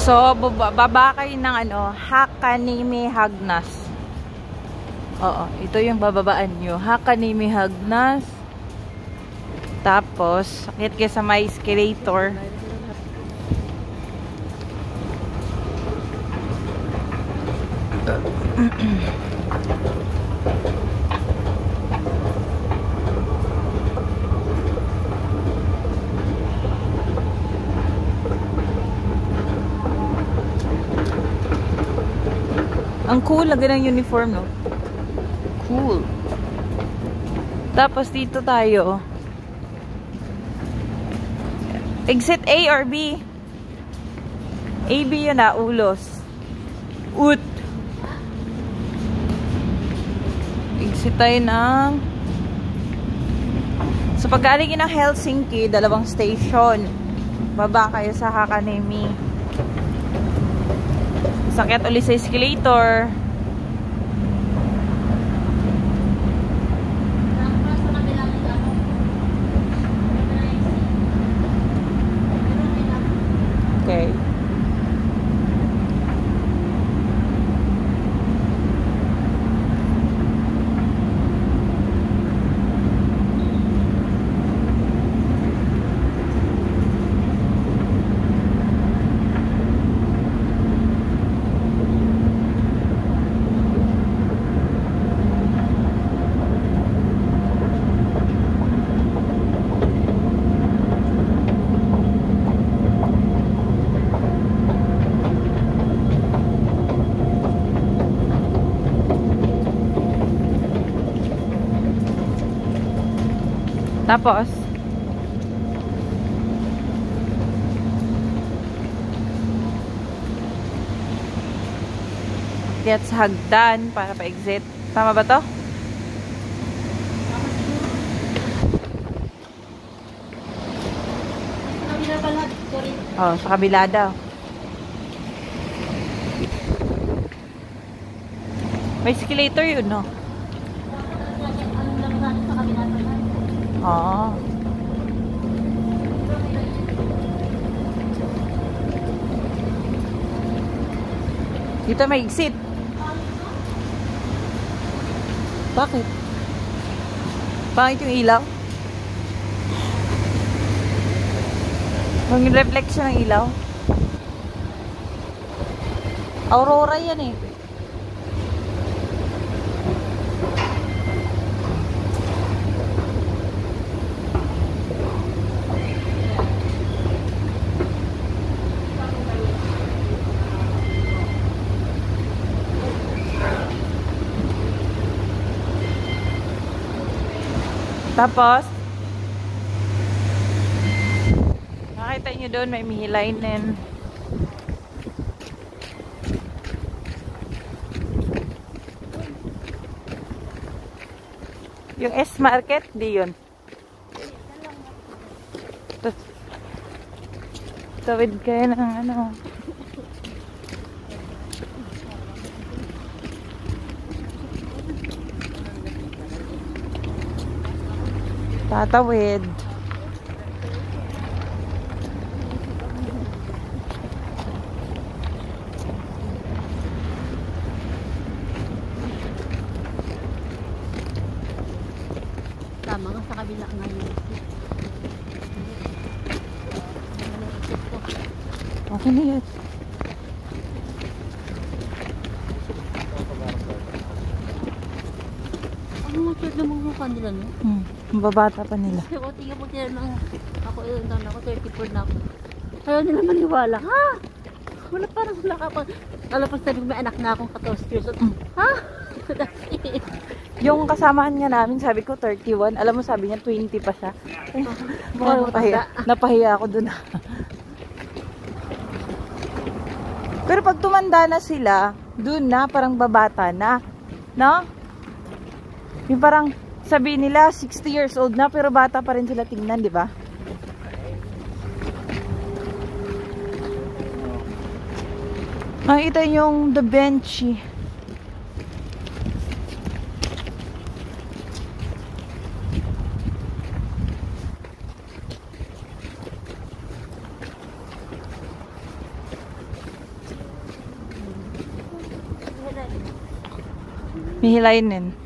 So, baba kayo ng ano, Hakanimi Hagnas. Oo, ito yung bababaan nyo. Hakanimi Hagnas. Tapos, sakit kayo sa may escalator. Ang cool, lagi ng uniform, no? Cool. Tapos, dito tayo. Exit A or B? A, B yun na, ulos. Ut. Exit tayo ng... So, pag galing ng Helsinki, dalawang station. Baba kayo sa Hakanimi. Sakit ulit sa escalator. Okay. Tapos, get sa hagdan para pa-exit. Tama ba to? Oh, sa kabila daw. May escalator yun, no? Oo. Dito may exit. Bakit? Bakit yung ilaw? Yung reflection ng ilaw? Aurora yan eh. Tapos, nakita nyo doon may mihilainin. Yung S-Market, di yun. Tawid kayo ng ano. Tatawid. Tama nga sa kabila ngayon. Okay na yun. Ano nga cute na mga mukha nila, no? Mababata pa nila. Ako, tingnan mo nila na ako, ilang taon ako, 34 na ako. Ayaw nila maniwala, ha? Wala parang wala ka pa. Alam pa sabi ko, may anak na akong 14 years old. Ha? That's it. Yung kasamahan nga namin, sabi ko 31. Alam mo, sabi niya 20 pa siya. Napahiya ako dun. Pero pag tumanda na sila, dun na, parang babata na. No? Yung parang, sabi nila, 60 years old na, pero bata pa rin sila tingnan, di ba? Nakita yung The Benchy. hilainin.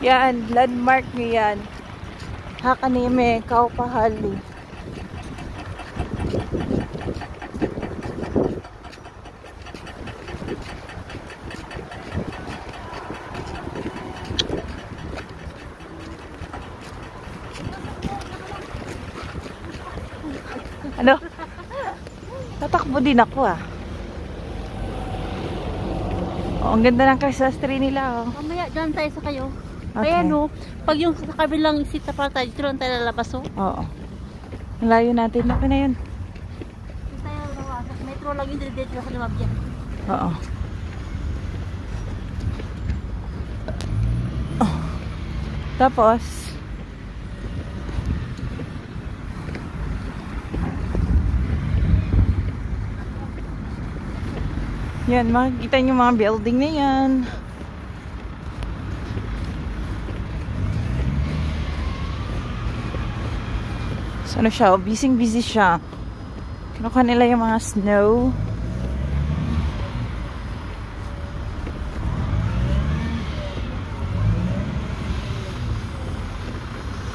Yan, landmark niya yan. Hakanime, Kaupahali. Ano? Tatakbo din ako ah. Oh, ang ganda ng Christmas tree nila oh. Mamaya dyan tayo sa kayo. Okay. Kaya no, pag yung sa kabilang seat na pala tayo, dito lang tayo lalabas oh. Oo. Ang layo natin. Okay na yun. Dito tayo nawasak. Metro lang yung dito sa lumabyan. Oo. Oh. Tapos, yan, makikita nyo mga building na yan. So, ano siya? Busy siya. Kinuha nila yung mga snow.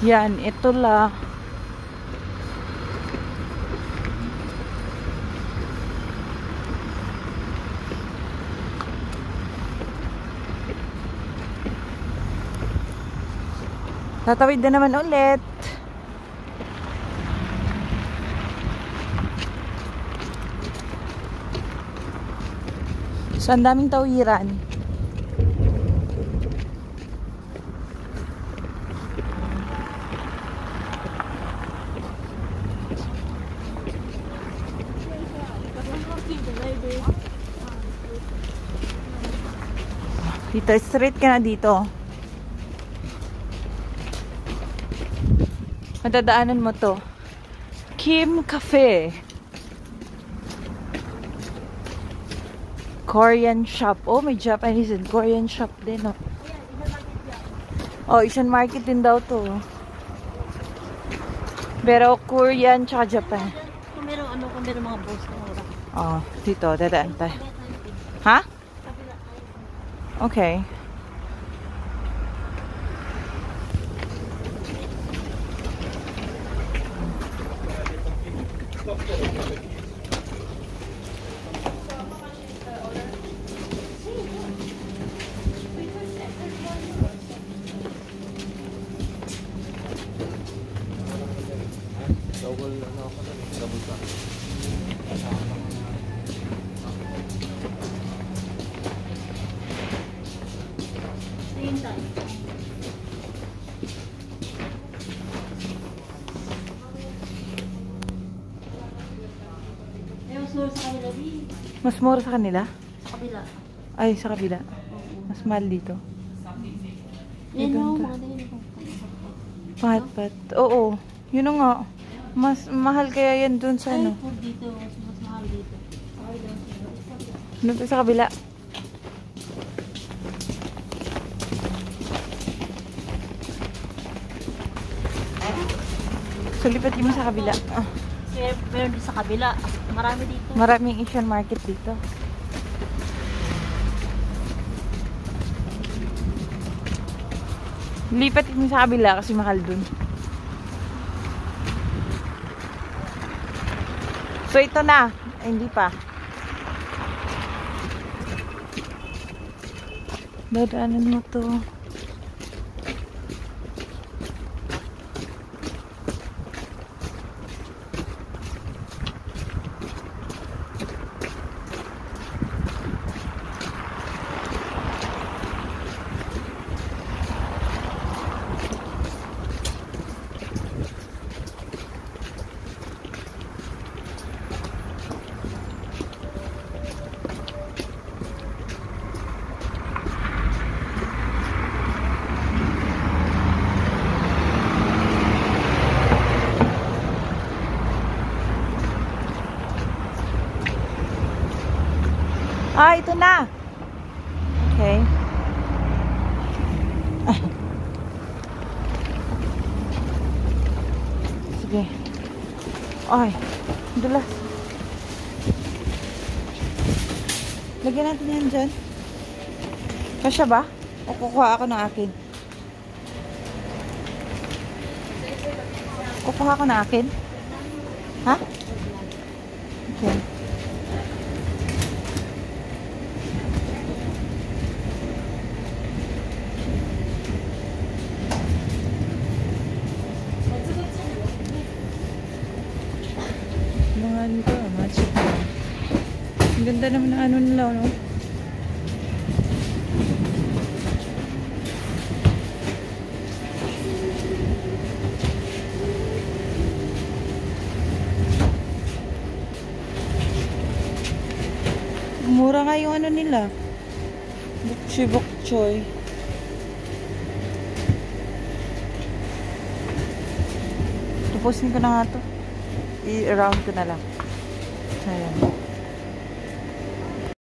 Yan, ito la. Tatawid na naman ulit. So, ang daming tawiran. Dito, straight ka na dito. Madadaanan mo to. Kim Cafe. Korean shop. Oh, may Japanese and Korean shop din, oh. Oh, Asian market din daw to. Pero Korean tsaka Japan. Kung meron kung meron mga boss na oras. Oh, dito, dadaan tayo. Ha? Okay. Mas mura sa kanila? Sa kabila. Ay, sa kabila. Mas mahal dito. Yan o, Ganda. mga dahil. Pat-pat. Oo. Yun na nga. Mas mahal kaya yan dun sa ano. Ay, food dito. Mas mahal dito. Doon pa sa kabila. So, lipat mo sa kabila. Ah. Kaya meron din sa kabila. Marami dito. Maraming Asian market dito. Lipat mo sa kabila kasi mahal dun. So, ito na. Ay, hindi pa. Dadaanan mo to. Ah, ito na. Okay. Sige. Ay, dulas. Lagyan natin yan dyan. Kasya ba? O kukuha ako ng akin? Kukuha ako ng akin? Ha? Okay. Mga ano ko, mga chicken. Ang ganda naman ng ano nila, no? Mura nga yung ano nila. Bok choy. Tapusin ko na nga to. I-round ko na lang. Ayan.